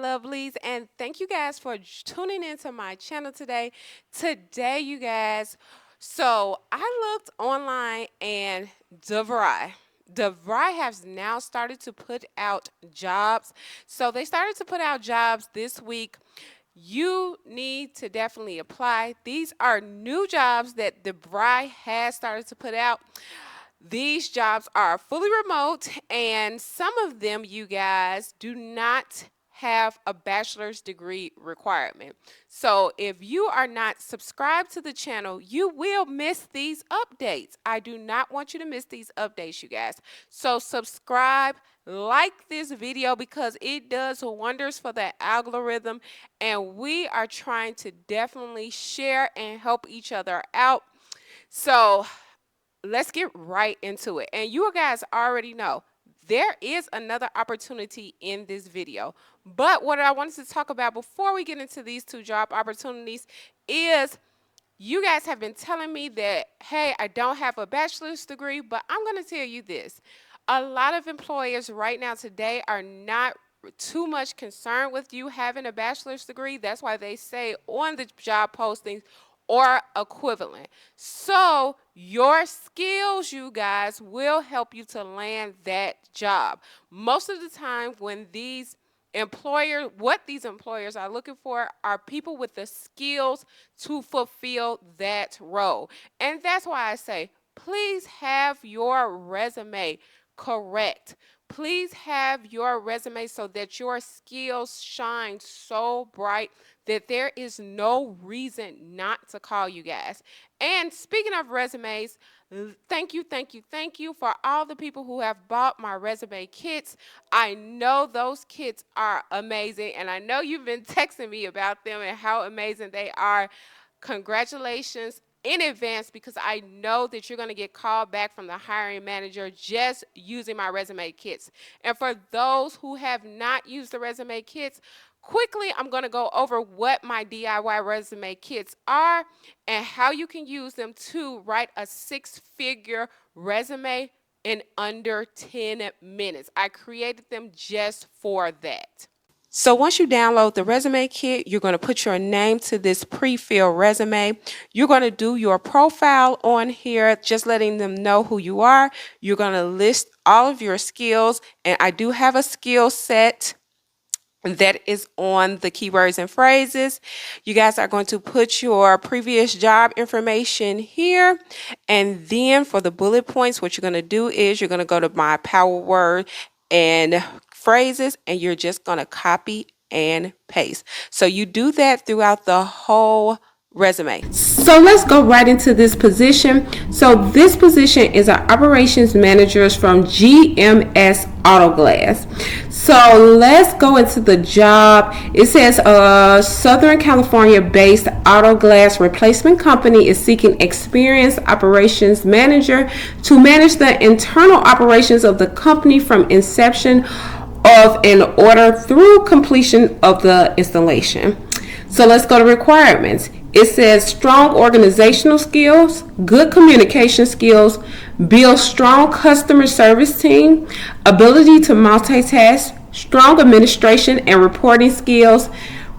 lovelies, and thank you guys for tuning into my channel today. You guys, so I looked online and DeVry has now started to put out jobs. So they started to put out jobs this week. You need to definitely apply. These are new jobs that DeVry has started to put out. These jobs are fully remote, and some of them, you guys, do not have a bachelor's degree requirement. So if you are not subscribed to the channel, you will miss these updates. I do not want you to miss these updates, you guys. So subscribe, like this video, because it does wonders for the algorithm, and we are trying to definitely share and help each other out. So let's get right into it. And you guys already know there is another opportunity in this video. But what I wanted to talk about before we get into these two job opportunities is you guys have been telling me that, hey, I don't have a bachelor's degree, but I'm going to tell you this. A lot of employers right now today are not too much concerned with you having a bachelor's degree. That's why they say on the job postings, or equivalent. So your skills, you guys, will help you to land that job. Most of the time when what these employers are looking for are people with the skills to fulfill that role. And that's why I say, please have your resume correct. Please have your resume so that your skills shine so bright that there is no reason not to call you guys. And speaking of resumes, thank you for all the people who have bought my resume kits. I know those kits are amazing, and I know you've been texting me about them and how amazing they are. Congratulations in advance, because I know that you're going to get called back from the hiring manager just using my resume kits. And for those who have not used the resume kits, quickly I'm going to go over what my DIY resume kits are and how you can use them to write a 6-figure resume in under 10 minutes. I created them just for that. So once you download the resume kit, you're going to put your name to this pre-filled resume. You're going to do your profile on here, just letting them know who you are. You're going to list all of your skills, and I do have a skill set that is on the keywords and phrases. You guys are going to put your previous job information here, and then for the bullet points, what you're going to do is you're going to go to my power word and phrases, and you're just going to copy and paste. So you do that throughout the whole resume. So let's go right into this position. So this position is an operations manager from GMS Autoglass. So let's go into the job. It says Southern California based auto glass replacement company is seeking experienced operations manager to manage the internal operations of the company from inception of an order through completion of the installation. So let's go to requirements. It says strong organizational skills, good communication skills, build strong customer service team, ability to multitask, strong administration and reporting skills,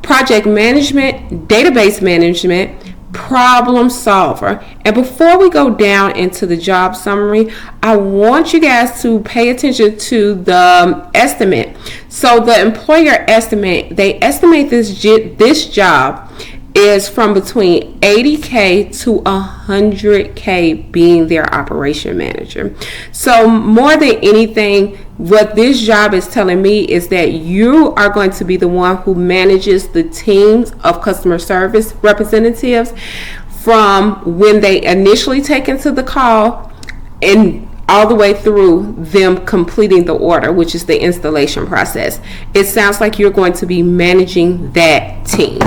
project management, database management, problem solver. And before we go down into the job summary, I want you guys to pay attention to the estimate. So the employer estimate, they estimate this job is from between 80K to 100K being their operation manager. So more than anything, what this job is telling me is that you are going to be the one who manages the teams of customer service representatives from when they initially take into the call and all the way through them completing the order, which is the installation process. It sounds like you're going to be managing that team.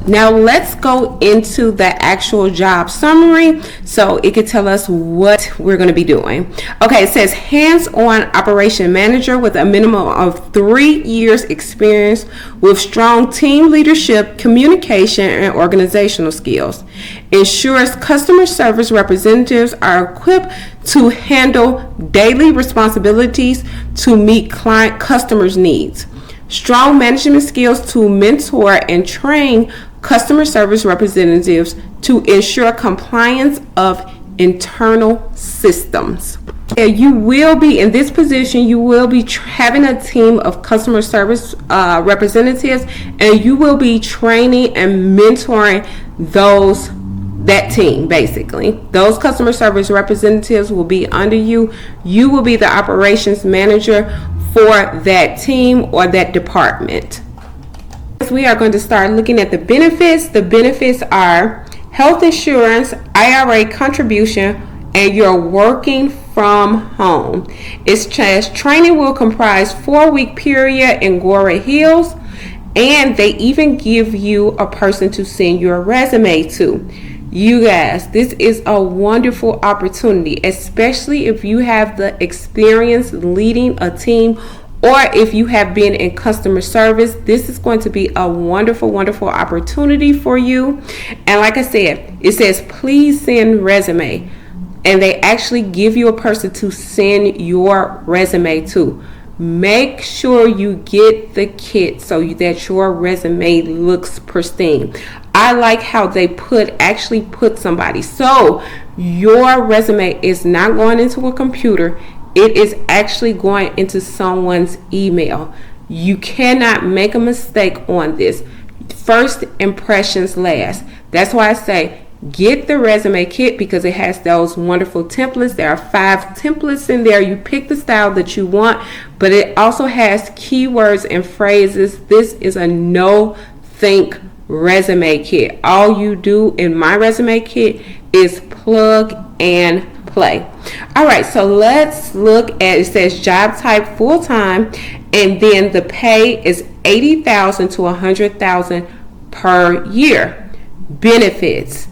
Now let's go into the actual job summary so it can tell us what we're going to be doing. Okay, it says hands-on operation manager with a minimum of 3 years experience with strong team leadership, communication, and organizational skills. Ensures customer service representatives are equipped to handle daily responsibilities to meet client customers' needs. Strong management skills to mentor and train customer service representatives to ensure compliance of internal systems. You will be in this position, you will be having a team of customer service representatives, and you will be training and mentoring that team. Basically, those customer service representatives will be under you. You will be the operations manager for that team or that department. We are going to start looking at the benefits. The benefits are health insurance, IRA contribution, and you're working from home. It says training will comprise 4-week period in Gore Hills, and they even give you a person to send your resume to. You guys, this is a wonderful opportunity, especially if you have the experience leading a team, or if you have been in customer service. This is going to be a wonderful, wonderful opportunity for you. And like I said, it says please send resume, and they actually give you a person to send your resume to. Make sure you get the kit so that your resume looks pristine. I like how they actually put somebody, so your resume is not going into a computer. It is actually going into someone's email. You cannot make a mistake on this. First impressions last. That's why I say get the resume kit, because it has those wonderful templates. There are 5 templates in there. You pick the style that you want, but it also has keywords and phrases. This is a no-think resume kit. All you do in my resume kit is plug and play. All right, so let's look at, it says job type full-time, and then the pay is $80,000 to $100,000 per year. Benefits: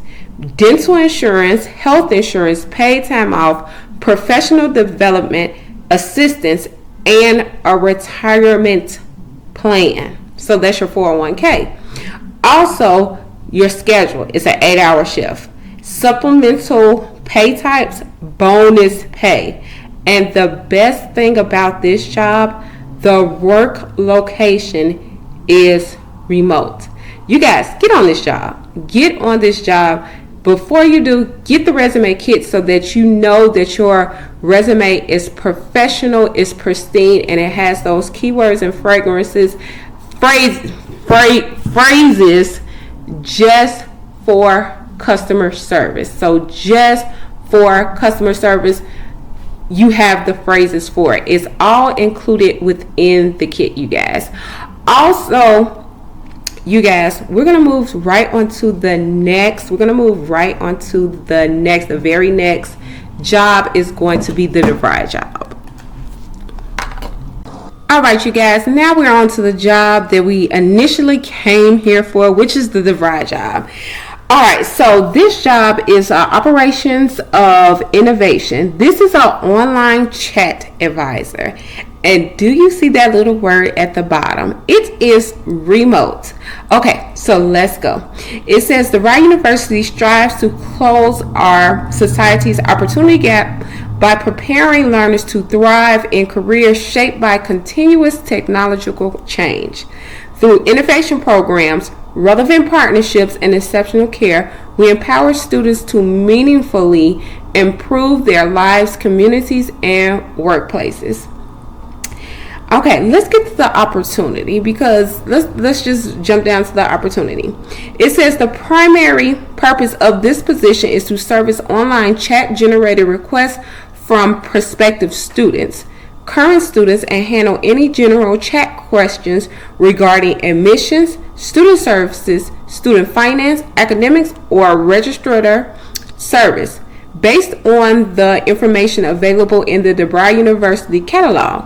dental insurance, health insurance, paid time off, professional development assistance, and a retirement plan. So that's your 401k. Also, your schedule is an 8-hour shift. Supplemental pay types, bonus pay. And the best thing about this job, the work location is remote. You guys, get on this job. Get on this job. Before you do, get the resume kit so that you know that your resume is professional, is pristine, and it has those keywords and phrases just for customer service. So just for customer service, you have the phrases for it. It's all included within the kit, you guys. Also, you guys, we're going to move right on to the next. The very next job is going to be the DeVry job. All right, you guys, now we're on to the job that we initially came here for, which is the DeVry job. All right, so this job is operations of innovation. This is an online chat advisor. And do you see that little word at the bottom? It is remote. Okay, so let's go. It says DeVry University strives to close our society's opportunity gap by preparing learners to thrive in careers shaped by continuous technological change. Through innovation programs, relevant partnerships, and exceptional care, we empower students to meaningfully improve their lives, communities, and workplaces. Okay, let's get to the opportunity, because let's just jump down to the opportunity. It says the primary purpose of this position is to service online chat-generated requests from prospective students, current students, and handle any general chat questions regarding admissions, student services, student finance, academics, or registrar service based on the information available in the DeVry University catalog.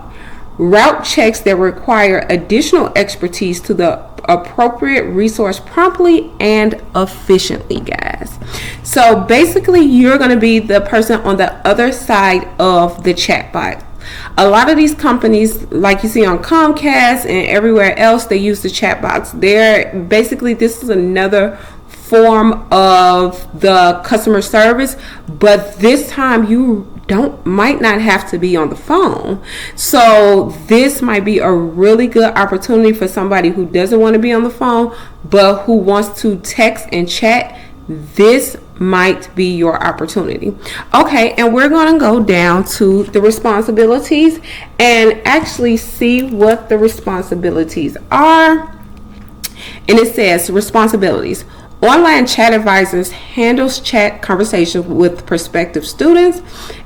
route checks that require additional expertise to the appropriate resource promptly and efficiently, guys. So basically, you're going to be the person on the other side of the chatbot. A lot of these companies, like you see on Comcast and everywhere else, they use the chatbots. This is another form of the customer service, but this time you might not have to be on the phone. So this might be a really good opportunity for somebody who doesn't want to be on the phone but who wants to text and chat. This might be your opportunity. Okay, and we're going to go down to the responsibilities and actually see what the responsibilities are. And it says responsibilities. Online chat advisors handles chat conversations with prospective students,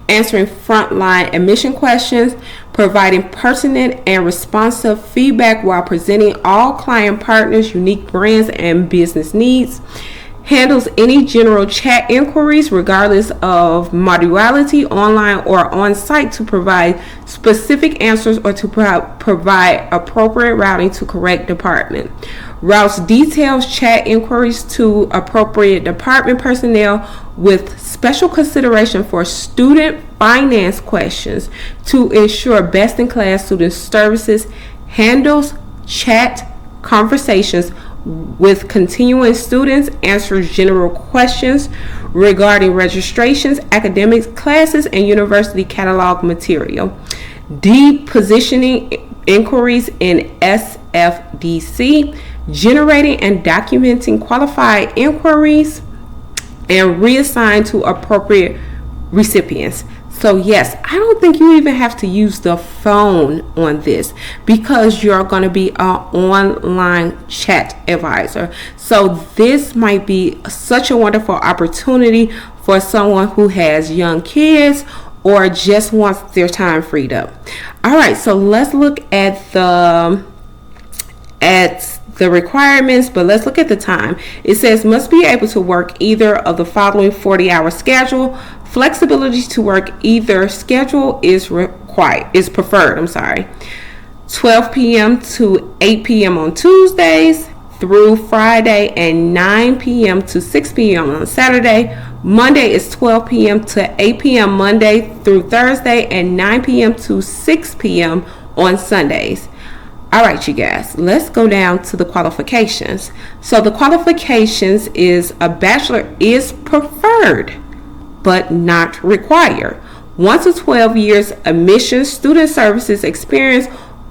answering frontline admission questions, providing pertinent and responsive feedback while presenting all client partners unique brands and business needs, handles any general chat inquiries regardless of modality, online or on-site, to provide specific answers or to provide appropriate routing to correct department. Routes details chat inquiries to appropriate department personnel with special consideration for student finance questions to ensure best-in-class student services, handles chat conversations with continuing students, answers general questions regarding registrations, academics, classes, and university catalog material. Depositioning inquiries in SFDC, generating and documenting qualified inquiries, and reassign to appropriate recipients. So yes, I don't think you even have to use the phone on this because you're going to be an online chat advisor. So this might be such a wonderful opportunity for someone who has young kids or just wants their time freed up. All right, so let's look at the requirements, but let's look at the time. It says must be able to work either of the following 40-hour schedule. Flexibility to work either schedule is preferred. 12 p.m. to 8 p.m. on Tuesdays through Friday, and 9 p.m. to 6 p.m. on Saturday. Monday is 12 p.m. to 8 p.m. Monday through Thursday, and 9 p.m. to 6 p.m. on Sundays. All right, you guys, let's go down to the qualifications. So the qualifications is a bachelor is preferred, but not required. 1 to 12 years admissions student services experience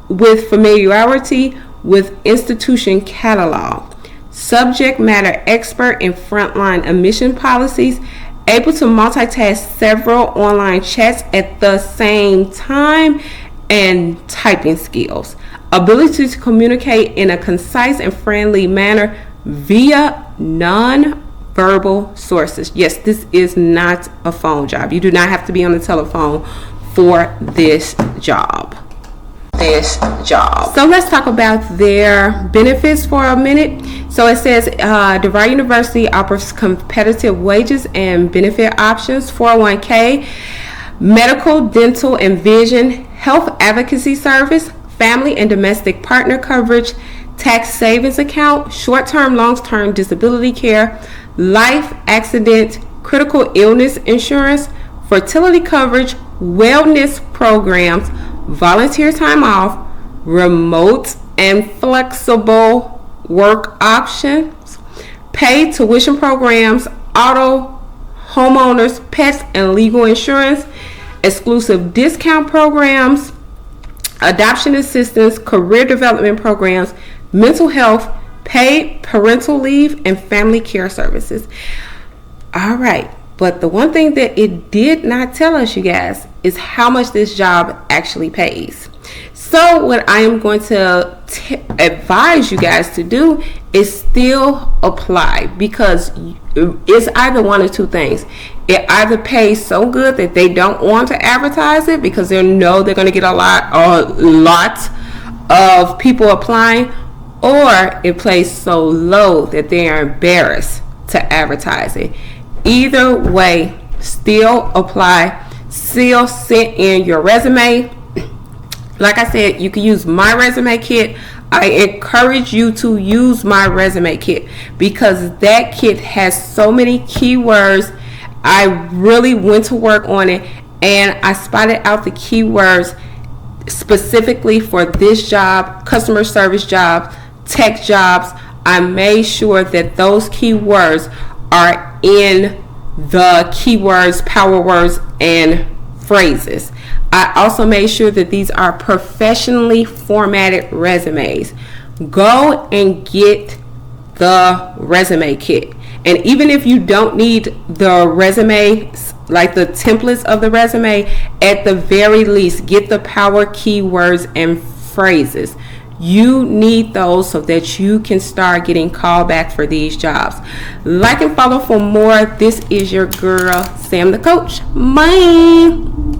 with familiarity with institution catalog. Subject matter expert in frontline admission policies, able to multitask several online chats at the same time, and typing skills. Ability to communicate in a concise and friendly manner via non-verbal sources. Yes, this is not a phone job. You do not have to be on the telephone for this job. So let's talk about their benefits for a minute. So it says DeVry University offers competitive wages and benefit options, 401k, medical, dental, and vision, health advocacy service, family and domestic partner coverage, tax savings account, short-term, long-term disability care, life, accident, critical illness insurance, fertility coverage, wellness programs, volunteer time off, remote and flexible work options, paid tuition programs, auto, homeowners, pets, and legal insurance, exclusive discount programs, adoption assistance, career development programs, mental health, paid parental leave, and family care services. All right, but the one thing that it did not tell us, you guys, is how much this job actually pays. So what I am going to advise you guys to do is still apply, because it's either one or two things. It either pays so good that they don't want to advertise it because they know they're going to get a lot of people applying, or it pays so low that they are embarrassed to advertise it. Either way, still apply, still send in your resume. Like I said, you can use my resume kit. I encourage you to use my resume kit because that kit has so many keywords. I really went to work on it and I spotted out the keywords specifically for this job, customer service job, tech jobs. I made sure that those keywords are in the keywords, power words, and phrases. I also made sure that these are professionally formatted resumes. Go and get the resume kit. And even if you don't need the resume, like the templates of the resume, at the very least, get the power keywords and phrases. You need those so that you can start getting called back for these jobs. Like and follow for more. This is your girl, Sam the Coach. Bye.